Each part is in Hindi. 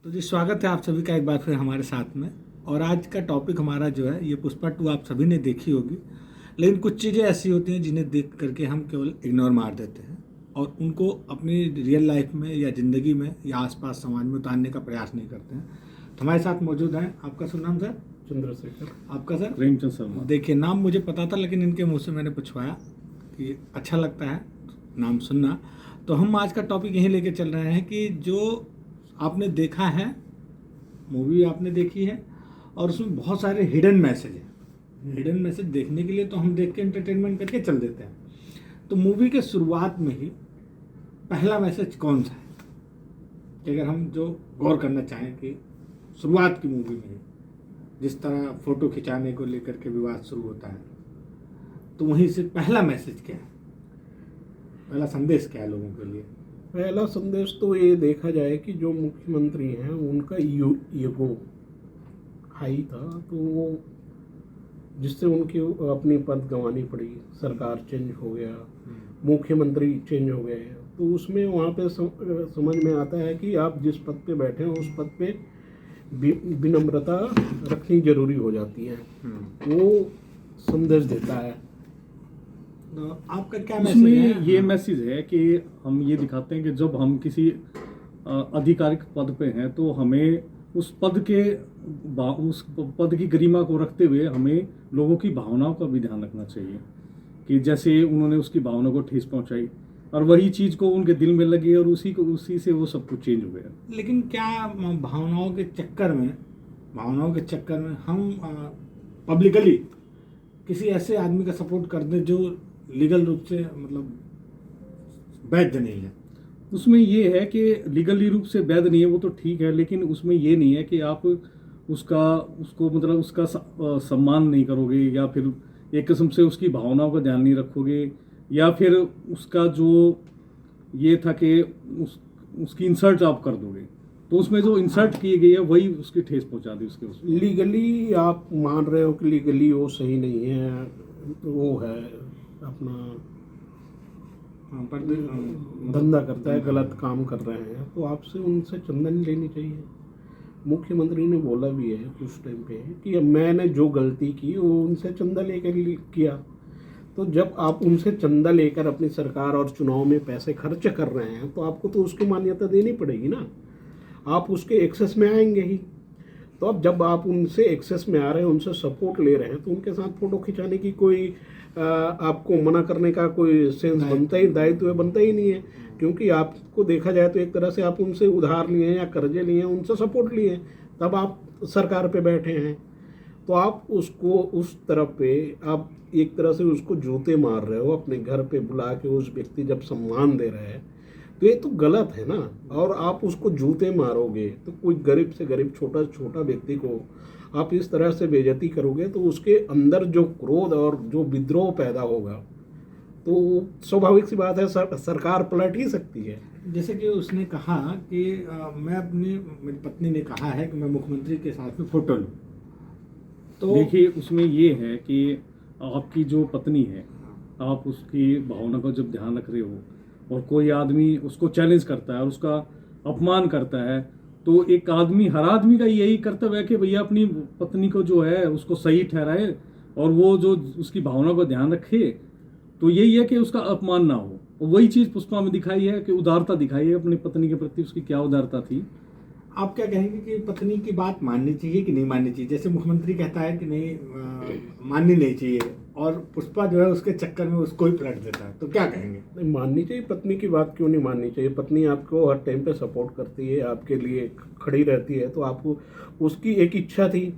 तो जी स्वागत है आप सभी का एक बार फिर हमारे साथ में। और आज का टॉपिक हमारा जो है ये पुष्पा 2 आप सभी ने देखी होगी, लेकिन कुछ चीज़ें ऐसी होती हैं जिन्हें देख करके हम केवल इग्नोर मार देते हैं और उनको अपनी रियल लाइफ में या ज़िंदगी में या आसपास समाज में उतारने का प्रयास नहीं करते हैं। तो हमारे साथ मौजूद हैं, आपका शुभ नाम सर? चंद्रशेखर। आपका सर? प्रेमचंद शर्मा। देखिए, नाम मुझे पता था लेकिन इनके मुँह से मैंने पूछवाया कि अच्छा लगता है नाम सुनना। तो हम आज का टॉपिक यही लेके चल रहे हैं कि जो आपने देखा है, मूवी आपने देखी है और उसमें बहुत सारे हिडन मैसेज हैं। हिडन मैसेज देखने के लिए तो हम देख के एंटरटेनमेंट करके चल देते हैं। तो मूवी के शुरुआत में ही पहला मैसेज कौन सा है, कि अगर हम जो गौर करना चाहें कि शुरुआत की मूवी में ही जिस तरह फ़ोटो खिंचाने को लेकर के विवाद शुरू होता है, तो वहीं से पहला मैसेज क्या है, पहला संदेश क्या है लोगों के लिए? पहला संदेश तो ये देखा जाए कि जो मुख्यमंत्री हैं उनका ईगो हाई था, तो वो जिससे उनकी अपनी पद गंवानी पड़ी। सरकार चेंज हो गया, मुख्यमंत्री चेंज हो गए, तो उसमें वहाँ पे समझ में आता है कि आप जिस पद पे बैठे हैं उस पद पे विनम्रता रखनी जरूरी हो जाती है। वो संदेश देता है। तो आपका क्या मैसेज है? इसमें ये मैसेज है कि हम ये दिखाते हैं कि जब हम किसी आधिकारिक पद पे हैं तो हमें उस पद की गरिमा को रखते हुए हमें लोगों की भावनाओं का भी ध्यान रखना चाहिए, कि जैसे उन्होंने उसकी भावनाओं को ठेस पहुंचाई और वही चीज़ को उनके दिल में लगी और उसी से वो सब कुछ चेंज हो गया। लेकिन क्या भावनाओं के चक्कर में हम पब्लिकली किसी ऐसे आदमी का सपोर्ट कर दें जो लीगल रूप से मतलब वैध नहीं है? उसमें ये है कि लीगली रूप से वैध नहीं है, वो तो ठीक है, लेकिन उसमें ये नहीं है कि आप उसका सम्मान नहीं करोगे या फिर एक किस्म से उसकी भावनाओं का ध्यान नहीं रखोगे, या फिर उसका जो ये था कि उसकी इंसल्ट आप कर दोगे। तो उसमें जो इंसल्ट की गई है वही उसकी ठेस पहुंचा दी उसके लीगली आप मान रहे हो कि लीगली वो सही नहीं है, वो है अपना धंधा करता है, गलत काम कर रहे हैं, तो आपसे उनसे चंदा नहीं लेनी चाहिए। मुख्यमंत्री ने बोला भी है कुछ टाइम पे कि मैंने जो गलती की वो उनसे चंदा लेकर किया। तो जब आप उनसे चंदा लेकर अपनी सरकार और चुनाव में पैसे खर्च कर रहे हैं तो आपको तो उसकी मान्यता देनी पड़ेगी ना, आप उसके एक्सेस में आएंगे ही। तो अब जब आप उनसे एक्सेस में आ रहे हैं, उनसे सपोर्ट ले रहे हैं, तो उनके साथ फोटो खिंचाने की कोई आपको मना करने का कोई सेंस बनता ही, दायित्व बनता ही नहीं है। क्योंकि आपको देखा जाए तो एक तरह से आप उनसे उधार लिए हैं या कर्जे लिए हैं, उनसे सपोर्ट लिए हैं, तब आप सरकार पे बैठे हैं। तो आप उसको उस तरफ पे आप एक तरह से उसको जूते मार रहे हो, अपने घर पे बुला के उस व्यक्ति जब सम्मान दे रहे हैं तो ये तो गलत है ना। और आप उसको जूते मारोगे तो कोई गरीब से गरीब छोटा छोटा व्यक्ति को आप इस तरह से बेइज्जती करोगे तो उसके अंदर जो क्रोध और जो विद्रोह पैदा होगा तो स्वाभाविक सी बात है, सरकार पलट ही सकती है। जैसे कि उसने कहा कि मेरी पत्नी ने कहा है कि मैं मुख्यमंत्री के साथ में फोटो लूँ। तो देखिए, उसमें ये है कि आपकी जो पत्नी है, आप उसकी भावना का जब ध्यान रख रहे हो और कोई आदमी उसको चैलेंज करता है और उसका अपमान करता है, तो हर आदमी का यही कर्तव्य है कि भैया अपनी पत्नी को जो है उसको सही ठहराए और वो जो उसकी भावना का ध्यान रखे। तो यही है कि उसका अपमान ना हो, और वही चीज़ पुष्पा में दिखाई है कि उदारता दिखाई है अपनी पत्नी के प्रति, उसकी क्या उदारता थी। आप क्या कहेंगे कि पत्नी की बात माननी चाहिए कि नहीं माननी चाहिए? जैसे मुख्यमंत्री कहता है कि नहीं माननी नहीं चाहिए और पुष्पा जो है उसके चक्कर में उसको ही पलट देता है, तो क्या कहेंगे? नहीं, माननी चाहिए। पत्नी की बात क्यों नहीं माननी चाहिए? पत्नी आपको हर टाइम पे सपोर्ट करती है, आपके लिए खड़ी रहती है। तो आपको उसकी एक इच्छा थी,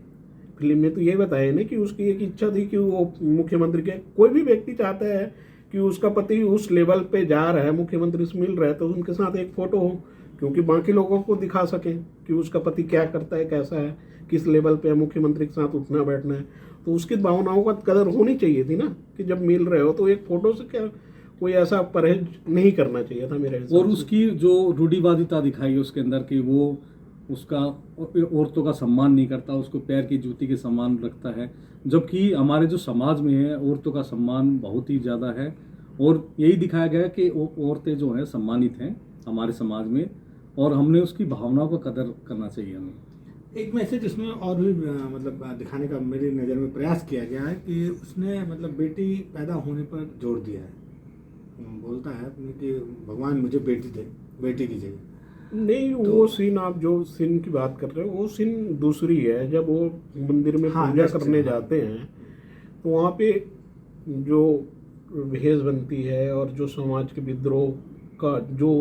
फिल्म में तो ये बताया ना कि उसकी एक इच्छा थी कि वो मुख्यमंत्री के, कोई भी व्यक्ति चाहता है कि उसका पति उस लेवल पे जा रहा है, मुख्यमंत्री से मिल रहा है, तो उनके साथ एक फ़ोटो हो, क्योंकि बाकी लोगों को दिखा सकें कि उसका पति क्या करता है, कैसा है, किस लेवल पे मुख्यमंत्री के साथ उठना बैठना है। तो उसकी भावनाओं का कदर होनी चाहिए थी ना, कि जब मिल रहे हो तो एक फ़ोटो से क्या कोई ऐसा परहेज नहीं करना चाहिए था मेरे हिसाब और से। उसकी जो रूढ़िवादिता दिखाई उसके अंदर कि वो उसका औरतों का सम्मान नहीं करता, उसको पैर की जूती के सम्मान रखता है, जबकि हमारे जो समाज में है औरतों का सम्मान बहुत ही ज़्यादा है। और यही दिखाया गया कि औरतें जो हैं सम्मानित हैं हमारे समाज में, और हमने उसकी भावनाओं का कदर करना चाहिए हमें। एक मैसेज इसमें और भी मतलब दिखाने का मेरी नज़र में प्रयास किया गया है कि उसने मतलब बेटी पैदा होने पर जोर दिया है। बोलता है अपने कि भगवान मुझे बेटी दे, बेटी की जगह। नहीं, वो सीन आप जो सीन की बात कर रहे हो वो सीन दूसरी है। जब वो मंदिर में हाँ, पूजा next करने scene, हाँ। जाते हैं तो वहाँ पे जो भेष बनती है और जो समाज के विद्रोह का जो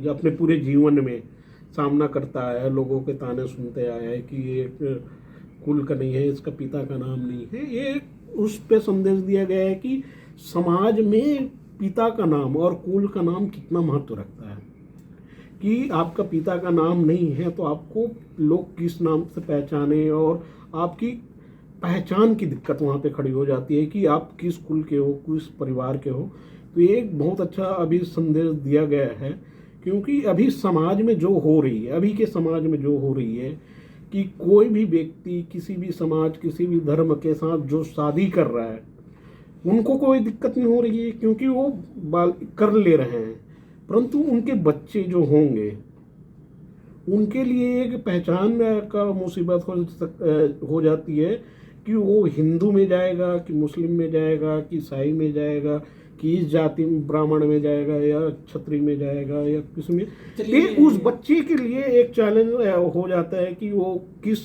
अपने पूरे जीवन में सामना करता है, लोगों के ताने सुनते आया है कि ये कुल का नहीं है, इसका पिता का नाम नहीं है, ये उस पे संदेश दिया गया है कि समाज में पिता का नाम और कुल का नाम कितना महत्व रखता है। कि आपका पिता का नाम नहीं है तो आपको लोग किस नाम से पहचाने, और आपकी पहचान की दिक्कत वहाँ पे खड़ी हो जाती है कि आप किस कुल के हो, किस परिवार के हो। तो ये एक बहुत अच्छा अभी संदेश दिया गया है, क्योंकि अभी समाज में जो हो रही है, अभी के समाज में जो हो रही है कि कोई भी व्यक्ति किसी भी समाज, किसी भी धर्म के साथ जो शादी कर रहा है उनको कोई दिक्कत नहीं हो रही है, क्योंकि वो बाल कर ले रहे हैं। परंतु उनके बच्चे जो होंगे उनके लिए एक पहचान का मुसीबत हो जाती है कि वो हिंदू में जाएगा कि मुस्लिम में जाएगा कि ईसाई में जाएगा कि इस जाति में ब्राह्मण में जाएगा या क्षत्रिय में जाएगा या किस में। ये उस बच्चे के लिए एक चैलेंज हो जाता है कि वो किस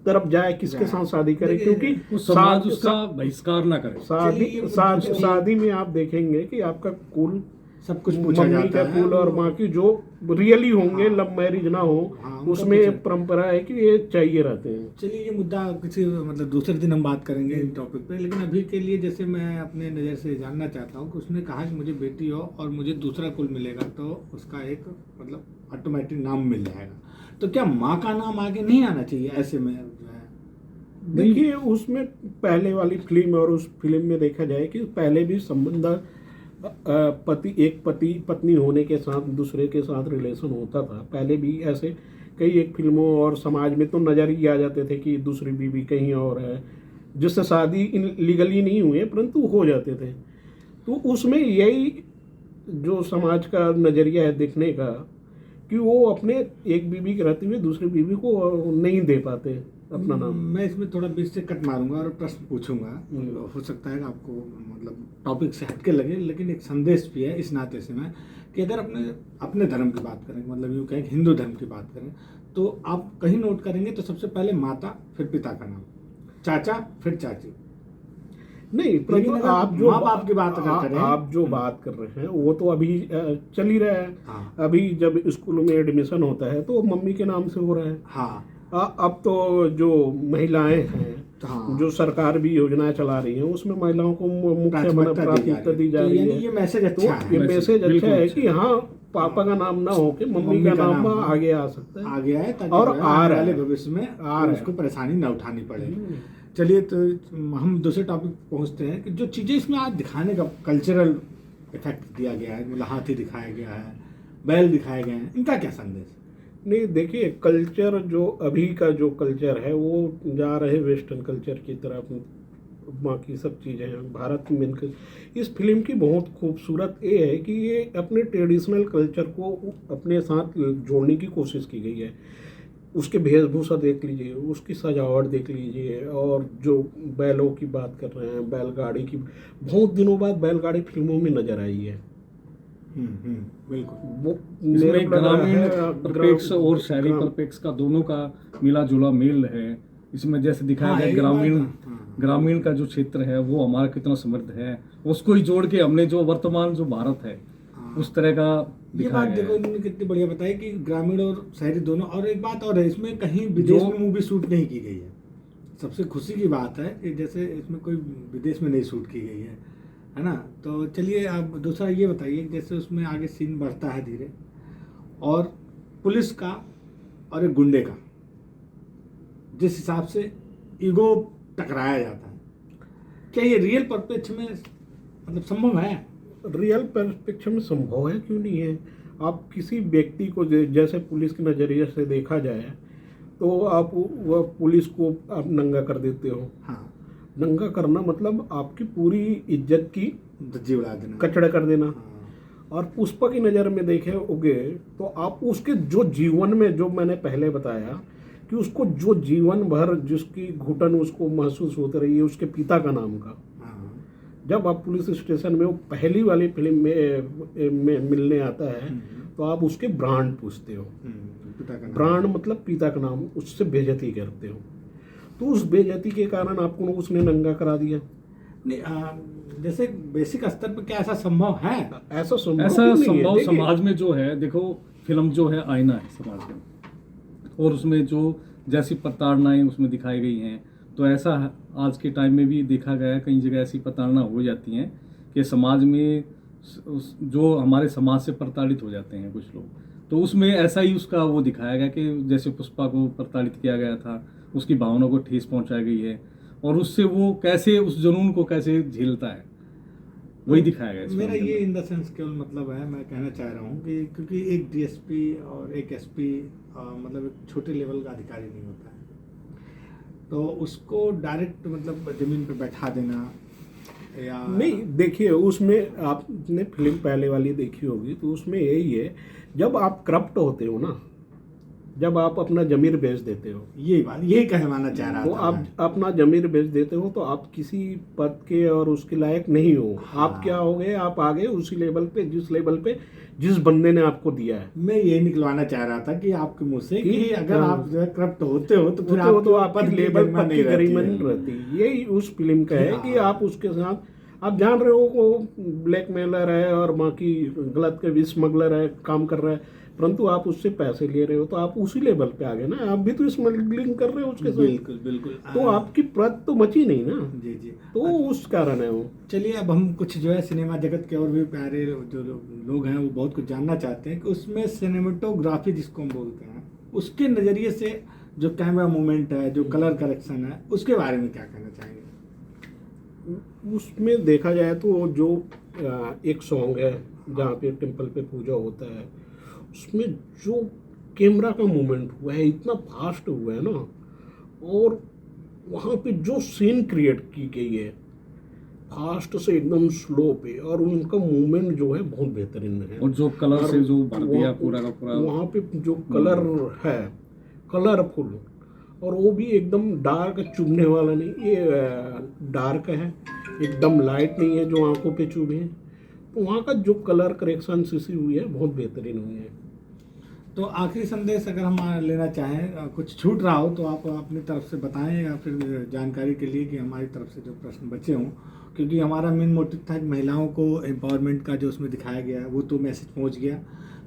तरफ जाए, किसके साथ शादी करे, क्योंकि उस समाज उसका बहिष्कार ना करे। शादी में आप देखेंगे कि आपका कुल सब कुछ पूछा मम्मी जाता का है। कुल और माँ की जो रियली होंगे, हाँ। लव मैरिज ना हो, हाँ, उसमें परंपरा है कि ये चाहिए रहते हैं। चलिए ये मुद्दा किसी मतलब दूसरे दिन हम बात करेंगे इन टॉपिक पे, लेकिन अभी के लिए जैसे मैं अपने नज़र से जानना चाहता हूँ कि उसने कहा कि मुझे बेटी हो और मुझे दूसरा कुल मिलेगा तो उसका एक मतलब ऑटोमेटिक नाम मिल जाएगा, तो क्या माँ का नाम आगे नहीं आना चाहिए ऐसे में? देखिए, उसमें पहले वाली फिल्म और उस फिल्म में देखा जाए कि पहले भी संबंध पति पत्नी होने के साथ दूसरे के साथ रिलेशन होता था। पहले भी ऐसे कई एक फिल्मों और समाज में तो नजर ही आ जाते थे कि दूसरी बीवी कहीं और है, जिससे शादी लीगली नहीं हुए परंतु हो जाते थे। तो उसमें यही जो समाज का नज़रिया है देखने का कि वो अपने एक बीवी के रहते हुए दूसरी बीवी को नहीं दे पाते अपना नाम। मैं इसमें थोड़ा बीच से कट मारूंगा और प्रश्न पूछूंगा। हो सकता है कि आपको मतलब टॉपिक से हटके लगे, लेकिन एक संदेश भी है इस नाते से मैं कि अगर अपने धर्म की बात करें, मतलब यूँ कहें हिंदू धर्म की बात करें, तो आप कहीं नोट करेंगे तो सबसे पहले माता, फिर पिता का नाम, चाचा, फिर चाची। नहीं, लेकिन अगर आप जो माँ बाप की बात अगर करें, आप जो बात कर रहे हैं वो तो अभी चल ही रहा है। हाँ। अभी जब स्कूलों में एडमिशन होता है तो मम्मी के नाम से हो रहा है। हाँ। अब तो जो महिलाएं हैं, हाँ। जो सरकार भी योजनाएं चला रही है उसमें महिलाओं को मुख्य प्राथमिकता दी जा तो रही यानी है। ये मैसेज तो अच्छा है। ये मैसेज अच्छा बिल्कुल है अच्छा कि हाँ, पापा का नाम ना हो के मम्मी का नाम आगे आ सकता है, आगे आए ताकि और जो है आ आने रहा वाले है। भविष्य में आ रहा है। उसको परेशानी न उठानी पड़े। चलिए, तो हम दूसरे टॉपिक पहुंचते हैं कि जो चीज़ें इसमें आज दिखाने का कल्चरल इफेक्ट दिया गया है, मतलब हाथी दिखाया गया है, बैल दिखाए गए हैं, इनका क्या संदेश? नहीं, देखिए, कल्चर जो अभी का जो कल्चर है वो जा रहे वेस्टर्न कल्चर की तरफ। बाकी सब चीज़ें हैं भारत में इस फिल्म की बहुत खूबसूरत ये है कि ये अपने ट्रेडिशनल कल्चर को अपने साथ जोड़ने की कोशिश की गई है। उसके वेशभूषा देख लीजिए, उसकी सजावट देख लीजिए, और जो बैलों की बात कर रहे हैं, बैलगाड़ी की बहुत दिनों बाद बैलगाड़ी फिल्मों में नजर आई है। बिल्कुल। वो इसमें ग्रामीण परिप्रेक्ष्य और शहरी परिप्रेक्ष्य का दोनों का मिला जुला मेल है। इसमें जैसे दिखाया हाँ, गया ग्रामीण का जो क्षेत्र है वो हमारा कितना समृद्ध है, उसको ही जोड़ के हमने जो वर्तमान जो भारत है उस तरह का ये बात दिखाया देखो गया है। इन्होंने कितनी बढ़िया बताई कि ग्रामीण और शहरी दोनों। और एक बात और है, इसमें कहीं विदेश में मूवी शूट नहीं की गई है। सबसे खुशी की बात है कि जैसे इसमें कोई विदेश में नहीं शूट की गई है ना। तो चलिए, आप दूसरा ये बताइए कि जैसे उसमें आगे सीन बढ़ता है धीरे, और पुलिस का और एक गुंडे का जिस हिसाब से ईगो टकराया जाता है, क्या ये रियल परिप्रेक्ष्य में मतलब संभव है? रियल परिप्रेक्ष्य में संभव है, क्यों नहीं है। आप किसी व्यक्ति को जैसे पुलिस के नज़रिए से देखा जाए तो आप वह पुलिस को आप नंगा कर देते हो। हाँ, नंगा करना मतलब आपकी पूरी इज्जत की धज्जी उड़ा देना। कचड़ा कर देना। हाँ। और पुष्पा की नज़र में देखे होगे तो आप उसके जो जीवन में, जो मैंने पहले बताया कि उसको जो जीवन भर जिसकी घुटन उसको महसूस होती रही है उसके पिता का नाम का, हाँ, जब आप पुलिस स्टेशन में वो पहली वाली फिल्म में मिलने आता है तो आप उसके ब्रांड पूछते हो। पिता का नाम। ब्रांड मतलब पिता का नाम, उससे बेइज्जती करते हो। तो उस बेइज्जती के कारण आपको उसने नंगा करा दिया। नहीं, जैसे बेसिक स्तर पर क्या ऐसा संभव है? ऐसा संभव ऐसा नहीं है। संभव देखिए, समाज में जो है, देखो फिल्म जो है आईना है समाज में, और उसमें जो जैसी प्रताड़नाएं उसमें दिखाई गई हैं, तो ऐसा आज के टाइम में भी देखा गया है, कई जगह ऐसी प्रताड़ना हो जाती हैं कि समाज में जो हमारे समाज से प्रताड़ित हो जाते हैं कुछ लोग, तो उसमें ऐसा ही उसका वो दिखाया गया कि जैसे पुष्पा को प्रताड़ित किया गया था, उसकी भावनाओं को ठेस पहुंचाई गई है, और उससे वो कैसे उस जुनून को कैसे झेलता है, वही दिखाया गया है इस मेरा फिल्म के ये अंदर। इन द सेंस केवल मतलब है, मैं कहना चाह रहा हूँ कि क्योंकि एक डीएसपी और एक एसपी मतलब एक छोटे लेवल का अधिकारी नहीं होता है, तो उसको डायरेक्ट मतलब जमीन पे बैठा देना या नहीं, देखिए उसमें आपने फिल्म पहले वाली देखी होगी तो उसमें यही है, जब आप करप्ट होते हो ना, जब आप अपना जमीर बेच देते हो, यही बात, यही कहवाना चाह रहा तो था आप मैं। अपना जमीर बेच देते हो तो आप किसी पद के और उसके लायक नहीं हो। आप क्या हो गए, आप आ गए उसी लेवल पे, जिस लेवल पे जिस बंदे ने आपको दिया है। मैं ये निकलवाना चाह रहा था कि आपके मुंह से कि कि, अगर आप जो है करप्ट होते हो तो फिर तो आपकी आपकी पद की लेवल गरिमा पद नहीं की गरिमा रहती नहीं है। रहती। यही उस फिल्म का है कि हाँ। आप उसके साथ, आप जान रहे हो वो ब्लैकमेलर है और बाकी गलत के स्मगलर है, काम कर रहा है, परंतु आप उससे पैसे ले रहे हो तो आप उसी लेवल पे आ गए ना, आप भी तो स्मगलिंग कर रहे हो उसके साथ। बिल्कुल बिल्कुल। तो आपकी प्रत तो बची नहीं ना, जी जी। तो उस कारण है वो। चलिए अब हम कुछ जो है सिनेमा जगत के और भी प्यारे जो लोग हैं वो बहुत कुछ जानना चाहते हैं कि उसमें सिनेमेटोग्राफी जिसको हम बोलते हैं, उसके नज़रिए से जो कैमरा मूवमेंट है, जो कलर करेक्शन है, उसके बारे में क्या कहना चाहेंगे? उसमें देखा जाए तो जो एक सॉन्ग है जहाँ पे टेम्पल पे पूजा होता है, उसमें जो कैमरा का मूवमेंट हुआ है इतना फास्ट हुआ है ना, और वहाँ पे जो सीन क्रिएट की गई है फास्ट से एकदम स्लो पे, और उनका मूवमेंट जो है बहुत बेहतरीन है। और जो कलर से जो भर दिया वहाँ- पूरा का पूरा, वहाँ पे जो कलर है कलरफुल, और वो भी एकदम डार्क चुभने वाला नहीं, ये डार्क है, एकदम लाइट नहीं है जो आंखों पे चुभे। तो वहाँ का जो कलर करेक्शन सी हुई है बहुत बेहतरीन हुई है। तो आखिरी संदेश अगर हम लेना चाहें, कुछ छूट रहा हो तो आप अपनी तरफ से बताएं, या फिर जानकारी के लिए कि हमारी तरफ से जो प्रश्न बचे हों, क्योंकि हमारा मेन मोटिव था कि महिलाओं को एम्पावरमेंट का जो उसमें दिखाया गया है वो तो मैसेज पहुंच गया,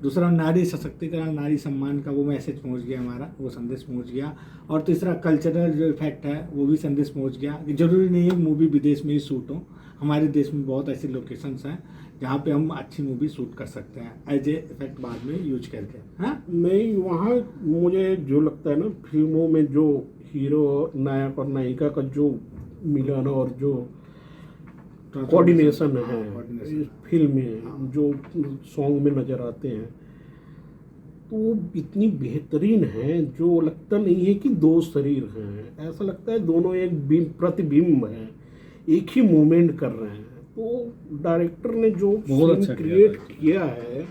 दूसरा नारी सशक्तिकरण, नारी सम्मान का वो मैसेज पहुंच गया, हमारा वो संदेश पहुंच गया, और तीसरा कल्चरल जो इफेक्ट है वो भी संदेश पहुंच गया कि जरूरी नहीं है मूवी विदेश में ही शूट हो, हमारे देश में बहुत ऐसी लोकेशंस हैं जहाँ पे हम अच्छी मूवी शूट कर सकते हैं एज ए इफेक्ट बाद में यूज करके। हाँ, नहीं, वहाँ मुझे जो लगता है ना, फिल्मों में जो हीरो नायक और नायिका का जो मिलन और जो कोऑर्डिनेशन है इस फिल्म में, जो सॉन्ग में नज़र आते हैं, तो वो इतनी बेहतरीन है जो लगता नहीं है कि दो शरीर हैं, ऐसा लगता है दोनों एक प्रतिबिंब है, एक ही मूवमेंट कर रहे हैं। तो डायरेक्टर ने जो बहुत सीन अच्छा क्रिएट किया है,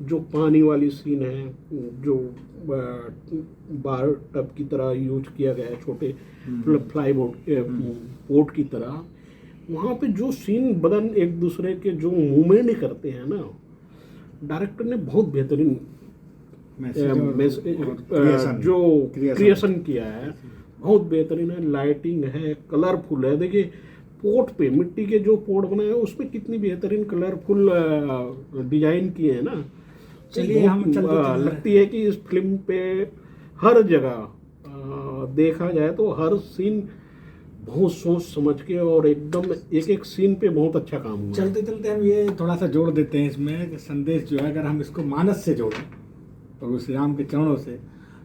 जो पानी वाली सीन है, जो बार टब की तरह यूज किया गया है, छोटे फ्लाई बोट की तरह, वहाँ पे जो सीन बदन एक दूसरे के जो मूवमेंट करते हैं ना, डायरेक्टर ने बहुत बेहतरीन जो क्रिएशन किया है, बहुत बेहतरीन है। लाइटिंग है, कलरफुल है। देखिए पोर्ट पे मिट्टी के जो पोर्ट बनाए हैं उसमें कितनी बेहतरीन कलरफुल डिजाइन किए हैं ना। चलिए हम चलते लगती है कि इस फिल्म पे हर जगह देखा जाए तो हर सीन बहुत सोच समझ के और एकदम एक एक सीन पे बहुत अच्छा काम हुआ है। चलते चलते हम ये थोड़ा सा जोड़ देते हैं इसमें कि संदेश जो है अगर हम इसको मानस से जोड़ें प्रभु श्री राम के चरणों से,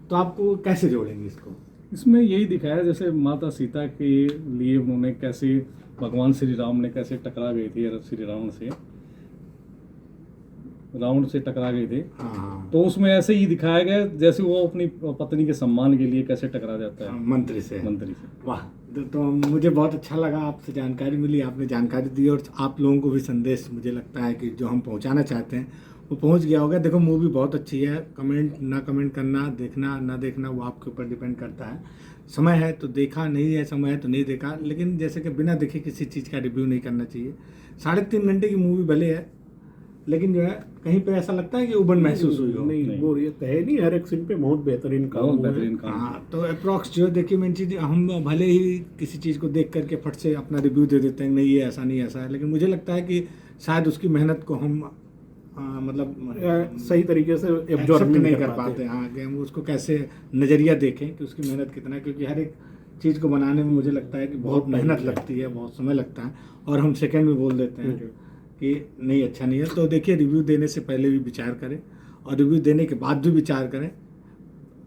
तो आपको कैसे जोड़ेंगे इसको? इसमें यही दिखाया है जैसे माता सीता के लिए उन्होंने कैसे भगवान श्री राम ने कैसे टकरा गए थे श्री रावण से, रावण से टकरा गए थे, हाँ हाँ तो उसमें ऐसे ही दिखाया गया जैसे वो अपनी पत्नी के सम्मान के लिए कैसे टकरा जाता है मंत्री से। मंत्री से। वाह, तो मुझे बहुत अच्छा लगा, आपसे जानकारी मिली, आपने जानकारी दी और आप लोगों को भी संदेश मुझे लगता है कि जो हम पहुंचाना चाहते हैं वो पहुंच गया होगा। देखो मूवी बहुत अच्छी है, कमेंट ना कमेंट करना, देखना ना देखना वो आपके ऊपर डिपेंड करता है। समय है तो देखा, नहीं है समय है तो नहीं देखा, लेकिन जैसे कि बिना देखे किसी चीज़ का रिव्यू नहीं करना चाहिए। 3.5 घंटे की मूवी भले है, लेकिन जो है कहीं पे ऐसा लगता है कि उबन महसूस हुई हो। नहीं बोरियत है नहीं, हर एक सीन पे बहुत बेहतरीन काम बहुत हुआ है। बेहतरीन काम। हाँ, तो अप्रॉक्स जो देखिए मेन चीज़, हम भले ही किसी चीज़ को देख करके फट से अपना रिव्यू दे देते हैं, नहीं ये ऐसा नहीं ऐसा है, लेकिन मुझे लगता है कि शायद उसकी मेहनत को हम मतलब सही तरीके से एक्सेप्ट एब्जॉर्ब नहीं कर पाते। हाँ, कि हम उसको कैसे नज़रिया देखें कि उसकी मेहनत कितना है, क्योंकि हर एक चीज़ को बनाने में मुझे लगता है कि बहुत मेहनत लगती है, बहुत समय लगता है, और हम सेकंड में बोल देते हैं कि नहीं अच्छा नहीं है। तो देखिए, रिव्यू देने से पहले भी विचार करें और रिव्यू देने के बाद भी विचार करें।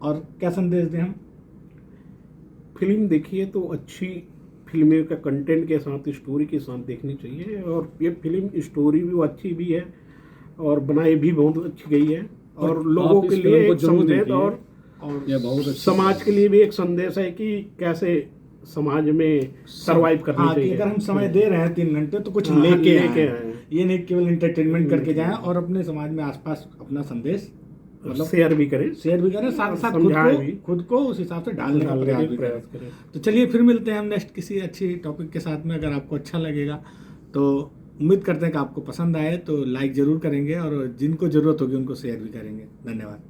और क्या संदेश दें हम? फिल्म देखिए तो अच्छी फिल्में का कंटेंट के साथ, स्टोरी के साथ देखनी चाहिए, और ये फिल्म स्टोरी भी अच्छी भी है और बनाई भी बहुत अच्छी गई है, और लोगों आप के इस लिए फिल्म को एक जरूर संदेश देखिए। और ये बहुत अच्छी समाज के लिए भी एक संदेश है कि कैसे समाज में सरवाइव करनी हाँ, कि चाहिए। अगर हम समय दे रहे हैं 3 घंटे तो कुछ हाँ, लेके लेके आए, आए। ये नहीं केवल इंटरटेनमेंट करके जाएं, और अपने समाज में आसपास अपना संदेश मतलब शेयर भी करें, शेयर भी करें, साथ साथ समझाएं भी। खुद को उस हिसाब से ढालने का डालने प्रयास के भी करें। प्रयास करें। तो चलिए फिर मिलते हैं हम नेक्स्ट किसी अच्छी टॉपिक के साथ में। अगर आपको अच्छा लगेगा तो उम्मीद करते हैं कि आपको पसंद आए, तो लाइक ज़रूर करेंगे और जिनको ज़रूरत होगी उनको शेयर भी करेंगे। धन्यवाद।